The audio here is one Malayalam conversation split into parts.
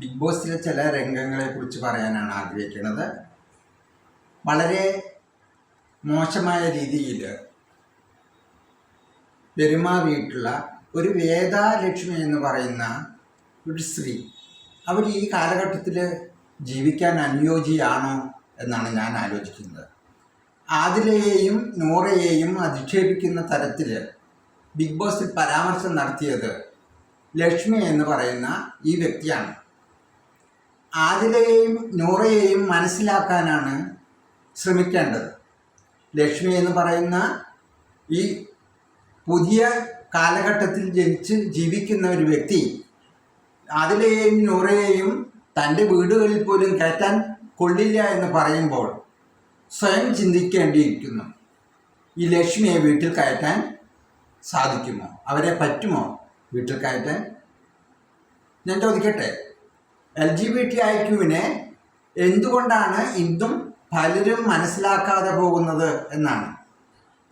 ബിഗ് ബോസിലെ ചില രംഗങ്ങളെക്കുറിച്ച് പറയാനാണ് ആഗ്രഹിക്കുന്നത്. വളരെ മോശമായ രീതിയിൽ പെരുമാറിയിട്ടുള്ള ഒരു വേദാലക്ഷ്മി എന്ന് പറയുന്ന ഒരു സ്ത്രീ, അവർ ഈ കാലഘട്ടത്തിൽ ജീവിക്കാൻ അനുയോജ്യയാണോ എന്നാണ് ഞാൻ ആലോചിക്കുന്നത്. ആദിലയെയും നൂറയെയും അധിക്ഷേപിക്കുന്ന തരത്തിൽ ബിഗ് ബോസിൽ പരാമർശം നടത്തിയത് ലക്ഷ്മി എന്ന് പറയുന്ന ഈ വ്യക്തിയാണ്. ആദിലയെയും നൂറയെയും മനസ്സിലാക്കാനാണ് ശ്രമിക്കേണ്ടത്. ലക്ഷ്മി എന്ന് പറയുന്ന ഈ പുതിയ കാലഘട്ടത്തിൽ ജനിച്ച് ജീവിക്കുന്ന ഒരു വ്യക്തി ആദിലയെയും നൂറയെയും തൻ്റെ വീടുകളിൽ പോലും കയറ്റാൻ കൊള്ളില്ല എന്ന് പറയുമ്പോൾ സ്വയം ചിന്തിക്കേണ്ടിയിരിക്കുന്നു. ഈ ലക്ഷ്മിയെ വീട്ടിൽ കയറ്റാൻ സാധിക്കുമോ? അവരെ പറ്റുമോ വീട്ടിൽ കയറ്റാൻ? ഞാൻ ചോദിക്കട്ടെ, LGBTIQവിനെ എന്തുകൊണ്ടാണ് ഇന്നും പലരും മനസ്സിലാക്കാതെ പോകുന്നത് എന്നാണ്.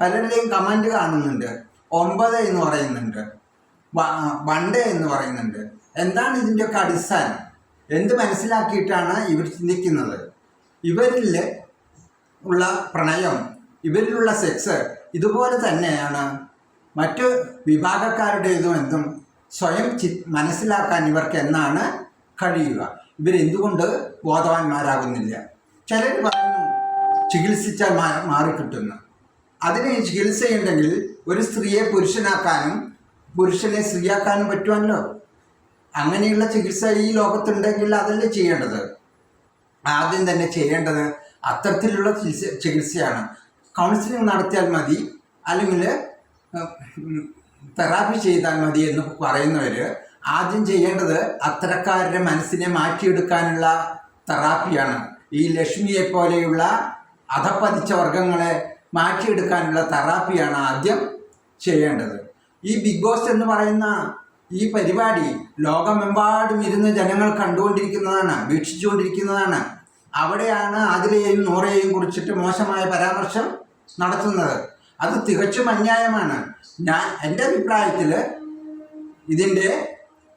പലരുടെയും കമൻറ്റ് കാണുന്നുണ്ട്. 9 എന്ന് പറയുന്നുണ്ട്, 1 എന്ന് പറയുന്നുണ്ട്. എന്താണ് ഇതിൻ്റെയൊക്കെ അടിസ്ഥാനം? എന്ത് മനസ്സിലാക്കിയിട്ടാണ് ഇവർ ചിന്തിക്കുന്നത്? ഇവരിൽ ഉള്ള പ്രണയം, ഇവരിലുള്ള സെക്സ് ഇതുപോലെ തന്നെയാണ് മറ്റു വിഭാഗക്കാരുടേതും എന്തും സ്വയം മനസ്സിലാക്കാൻ ഇവർക്ക് എന്നാണ് കഴിയുക? ഇവരെന്തുകൊണ്ട് ബോധവാന്മാരാകുന്നില്ല? ചിലർ പറയുന്നു ചികിത്സിച്ചാൽ മാറിക്കിട്ടുന്നു. അതിന് ചികിത്സയുണ്ടെങ്കിൽ ഒരു സ്ത്രീയെ പുരുഷനാക്കാനും പുരുഷനെ സ്ത്രീയാക്കാനും പറ്റുമല്ലോ. അങ്ങനെയുള്ള ചികിത്സ ഈ ലോകത്തുണ്ടെങ്കിൽ അതല്ലേ ചെയ്യേണ്ടത്? ആദ്യം തന്നെ ചെയ്യേണ്ടത് അത്തരത്തിലുള്ള ചികിത്സയാണ്. കൗൺസിലിംഗ് നടത്തിയാൽ മതി, അല്ലെങ്കിൽ തെറാപ്പി ചെയ്താൽ മതി എന്ന് പറയുന്നവർ ആദ്യം ചെയ്യേണ്ടത് അത്തരക്കാരുടെ മനസ്സിനെ മാറ്റിയെടുക്കാനുള്ള തെറാപ്പിയാണ്. ഈ ലക്ഷ്മിയെ പോലെയുള്ള അധപ്പതിച്ച വർഗങ്ങളെ മാറ്റിയെടുക്കാനുള്ള തെറാപ്പിയാണ് ആദ്യം ചെയ്യേണ്ടത്. ഈ ബിഗ് ബോസ് എന്ന് പറയുന്ന ഈ പരിപാടി ലോകമെമ്പാടും ഇരുന്ന് ജനങ്ങൾ കണ്ടുകൊണ്ടിരിക്കുന്നതാണ്, വീക്ഷിച്ചുകൊണ്ടിരിക്കുന്നതാണ്. അവിടെയാണ് ആദിലയെയും നൂറയെയും കുറിച്ചിട്ട് മോശമായ പരാമർശം നടത്തുന്നത്. അത് തികച്ചും അന്യായമാണ്. എൻ്റെ അഭിപ്രായത്തിൽ ഇതിൻ്റെ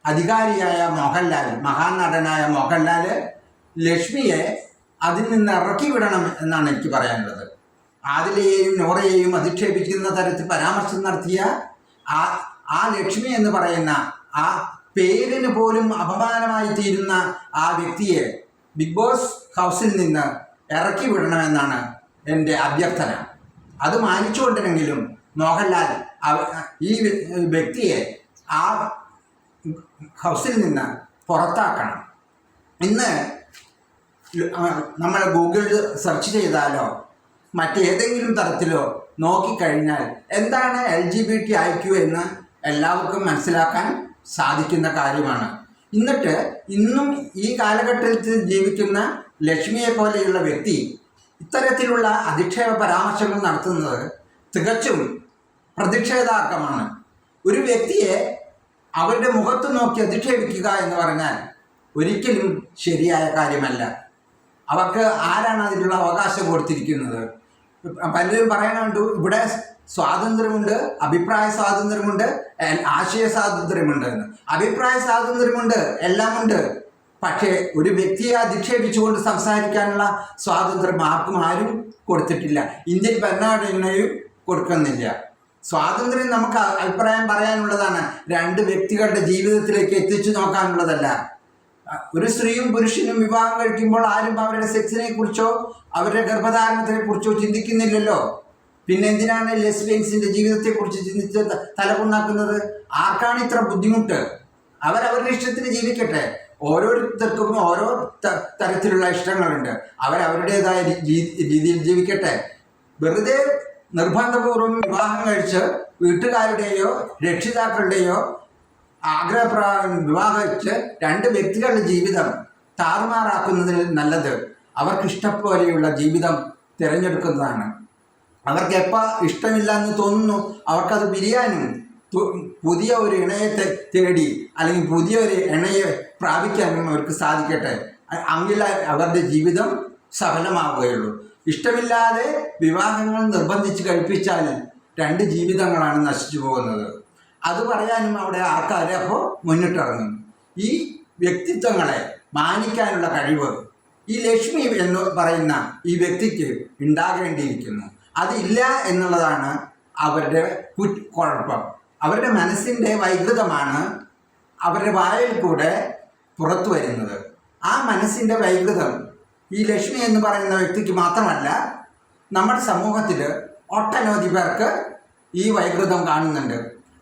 അധികാരിയായ മോഹൻലാൽ, മഹാനടനായ മോഹൻലാൽ ലക്ഷ്മിയെ അതിൽ നിന്ന് ഇറക്കി വിടണം എന്നാണ് എനിക്ക് പറയാനുള്ളത്. ആദിലയെയും നൂറയെയും അധിക്ഷേപിക്കുന്ന തരത്തിൽ പരാമർശം നടത്തിയ ആ ലക്ഷ്മി എന്ന് പറയുന്ന ആ പേരിന് പോലും അപമാനമായി തീരുന്ന ആ വ്യക്തിയെ ബിഗ് ബോസ് ഹൗസിൽ നിന്ന് ഇറക്കി വിടണമെന്നാണ് എൻ്റെ അഭ്യർത്ഥന. അത് മാനിച്ചുകൊണ്ടിരുന്നെങ്കിലും മോഹൻലാൽ ഈ വ്യക്തിയെ ആ ഹൗസിൽ നിന്ന് പുറത്താക്കണം. ഇന്ന് നമ്മൾ ഗൂഗിളിൽ സെർച്ച് ചെയ്താലോ മറ്റേതെങ്കിലും തരത്തിലോ നോക്കിക്കഴിഞ്ഞാൽ എന്താണ് LGBTIQ എന്ന് എല്ലാവർക്കും മനസ്സിലാക്കാൻ സാധിക്കുന്ന കാര്യമാണ്. എന്നിട്ട് ഇന്നും ഈ കാലഘട്ടത്തിൽ ജീവിക്കുന്ന ലക്ഷ്മിയെ പോലെയുള്ള വ്യക്തി ഇത്തരത്തിലുള്ള അധിക്ഷേപ പരാമർശങ്ങൾ നടത്തുന്നത് തികച്ചും പ്രതിഷേധാർഹമാണ്. ഒരു വ്യക്തിയെ അവരുടെ മുഖത്ത് നോക്കി അധിക്ഷേപിക്കുക എന്ന് പറഞ്ഞാൽ ഒരിക്കലും ശരിയായ കാര്യമല്ല. അവർക്ക് ആരാണ് അതിനുള്ള അവകാശം കൊടുത്തിരിക്കുന്നത്? പലരും പറയാനുണ്ട് ഇവിടെ സ്വാതന്ത്ര്യമുണ്ട്, അഭിപ്രായ സ്വാതന്ത്ര്യമുണ്ട്, ആശയ സ്വാതന്ത്ര്യമുണ്ട് എന്ന്. അഭിപ്രായ സ്വാതന്ത്ര്യമുണ്ട്, എല്ലാമുണ്ട്. പക്ഷേ ഒരു വ്യക്തിയെ അധിക്ഷേപിച്ചുകൊണ്ട് സംസാരിക്കാനുള്ള സ്വാതന്ത്ര്യം ആരും കൊടുത്തിട്ടില്ല. ഇന്ത്യൻ ഭരണഘടനയും കൊടുക്കുന്നില്ല. സ്വാതന്ത്ര്യം നമുക്ക് അഭിപ്രായം പറയാനുള്ളതാണ്, രണ്ട് വ്യക്തികളുടെ ജീവിതത്തിലേക്ക് എത്തിച്ചു നോക്കാനുള്ളതല്ല. ഒരു സ്ത്രീയും പുരുഷനും വിവാഹം കഴിക്കുമ്പോൾ ആരും അവരുടെ സെക്സിനെ കുറിച്ചോ അവരുടെ ഗർഭധാരണത്തിനെ കുറിച്ചോ ചിന്തിക്കുന്നില്ലല്ലോ. പിന്നെ എന്തിനാണ് ലെസ്ബിയൻസിൻ്റെ ജീവിതത്തെക്കുറിച്ച് ചിന്തിച്ച് തലപുണ്ണാക്കുന്നത്? ആർക്കാണ് ഇത്ര ബുദ്ധിമുട്ട്? അവരവരുടെ ഇഷ്ടത്തിന് ജീവിക്കട്ടെ. ഓരോരുത്തർക്കും ഓരോ തരത്തിലുള്ള ഇഷ്ടങ്ങളുണ്ട്. അവരവരുടേതായ രീതിയിൽ ജീവിക്കട്ടെ. വെറുതെ നിർബന്ധപൂർവ്വം വിവാഹം കഴിച്ച് വീട്ടുകാരുടെയോ രക്ഷിതാക്കളുടെയോ ആഗ്രഹപ്രകാരം വിവാഹം കഴിച്ച് രണ്ട് വ്യക്തികളുടെ ജീവിതം താറുമാറാക്കുന്നതിൽ നല്ലത് അവർക്കിഷ്ടപ്പോലെയുള്ള ജീവിതം തിരഞ്ഞെടുക്കുന്നതാണ്. അവർക്ക് എപ്പോൾ ഇഷ്ടമില്ല എന്ന് തോന്നുന്നു അവർക്കത് പിരിയാനും പുതിയ ഒരു ഇണയെ തേടി അല്ലെങ്കിൽ പുതിയ ഒരു ഇണയെ പ്രാപിക്കാനും അവർക്ക് സാധിക്കട്ടെ. എങ്കിൽ അവരുടെ ജീവിതം സഫലമാവുകയുള്ളൂ. ഇഷ്ടമില്ലാതെ വിവാഹങ്ങൾ നിർബന്ധിച്ച് കഴിപ്പിച്ചാൽ രണ്ട് ജീവിതങ്ങളാണ് നശിച്ചു പോകുന്നത്. അത് പറയാനും അവിടെ ആൾക്കാർ അപ്പോൾ മുന്നിട്ടിറങ്ങും. ഈ വ്യക്തിത്വങ്ങളെ മാനിക്കാനുള്ള കഴിവ് ഈ ലക്ഷ്മി എന്ന് പറയുന്ന ഈ വ്യക്തിക്ക് ഉണ്ടാകേണ്ടിയിരിക്കുന്നു. അതില്ല എന്നുള്ളതാണ് അവരുടെ കുഴപ്പം. അവരുടെ മനസ്സിൻ്റെ വൈകൃതമാണ് അവരുടെ വായിൽ കൂടെ പുറത്തു വരുന്നത്. ആ മനസ്സിൻ്റെ വൈകൃതം ഈ ലക്ഷ്മി എന്ന് പറയുന്ന വ്യക്തിക്ക് മാത്രമല്ല, നമ്മുടെ സമൂഹത്തിൽ ഒട്ടനവധി പേർക്ക് ഈ വൈകൃതം കാണുന്നുണ്ട്.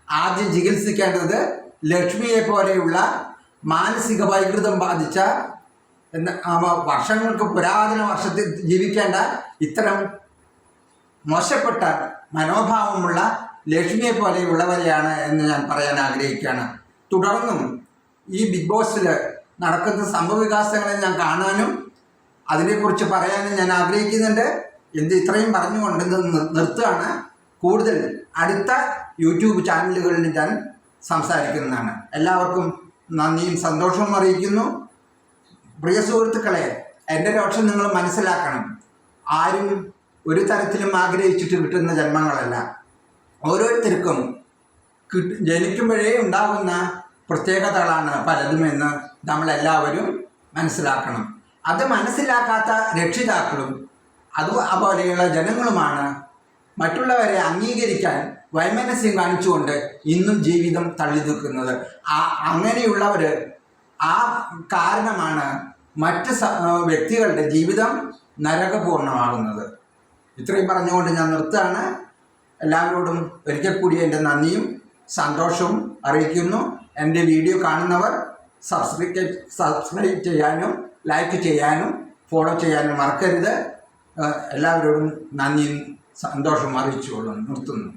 ആദ്യം ചികിത്സിക്കേണ്ടത് ലക്ഷ്മിയെ പോലെയുള്ള മാനസിക വൈകൃതം ബാധിച്ച വർഷങ്ങൾക്ക് പുരാതന വർഷത്തിൽ ജീവിക്കേണ്ട ഇത്തരം മോശപ്പെട്ട മനോഭാവമുള്ള ലക്ഷ്മിയെ പോലെയുള്ളവരെയാണ് എന്ന് ഞാൻ പറയാൻ ആഗ്രഹിക്കുകയാണ്. തുടർന്നും ഈ ബിഗ് ബോസിൽ നടക്കുന്ന സംഭവവികാസങ്ങളെ ഞാൻ കാണാനും അതിനെക്കുറിച്ച് പറയാനും ഞാൻ ആഗ്രഹിക്കുന്നുണ്ട്. ഇത്രയും പറഞ്ഞുകൊണ്ട് നിർത്തുകയാണ്. കൂടുതൽ അടുത്ത യൂട്യൂബ് ചാനലുകളിൽ ഞാൻ സംസാരിക്കുന്നതാണ്. എല്ലാവർക്കും നന്ദിയും സന്തോഷവും അറിയിക്കുന്നു. പ്രിയ സുഹൃത്തുക്കളെ, എൻ്റെ രോഷം നിങ്ങൾ മനസ്സിലാക്കണം. ആരും ഒരു തരത്തിലും ആഗ്രഹിച്ചിട്ട് കിട്ടുന്ന ജന്മങ്ങളല്ല. ഓരോരുത്തർക്കും ജനിക്കുമ്പോഴേ ഉണ്ടാകുന്ന പ്രത്യേകതകളാണ് പലതുമെന്ന് നമ്മളെല്ലാവരും മനസ്സിലാക്കണം. അത് മനസ്സിലാക്കാത്ത രക്ഷിതാക്കളും അതുപോലെയുള്ള ജനങ്ങളുമാണ് മറ്റുള്ളവരെ അംഗീകരിക്കാൻ വൈമനസ്യം കാണിച്ചുകൊണ്ട് ഇന്നും ജീവിതം തള്ളി നിൽക്കുന്നത്. അങ്ങനെയുള്ളവർ ആ കാരണമാണ് മറ്റ് വ്യക്തികളുടെ ജീവിതം നരകപൂർണ്ണമാകുന്നത്. ഇത്രയും പറഞ്ഞുകൊണ്ട് ഞാൻ നിർത്തുകയാണ്. എല്ലാവരോടും ഒരിക്കൽ കൂടി എൻ്റെ നന്ദിയും സന്തോഷവും അറിയിക്കുന്നു. എൻ്റെ വീഡിയോ കാണുന്നവർ സബ്സ്ക്രൈബ് ചെയ്യാനും ലൈക്ക് ചെയ്യാനും ഫോളോ ചെയ്യാനും മറക്കരുത്. എല്ലാവരോടും നന്ദിയും സന്തോഷവും അറിയിച്ചുകൊള്ളുന്നു. നിർത്തുന്നു.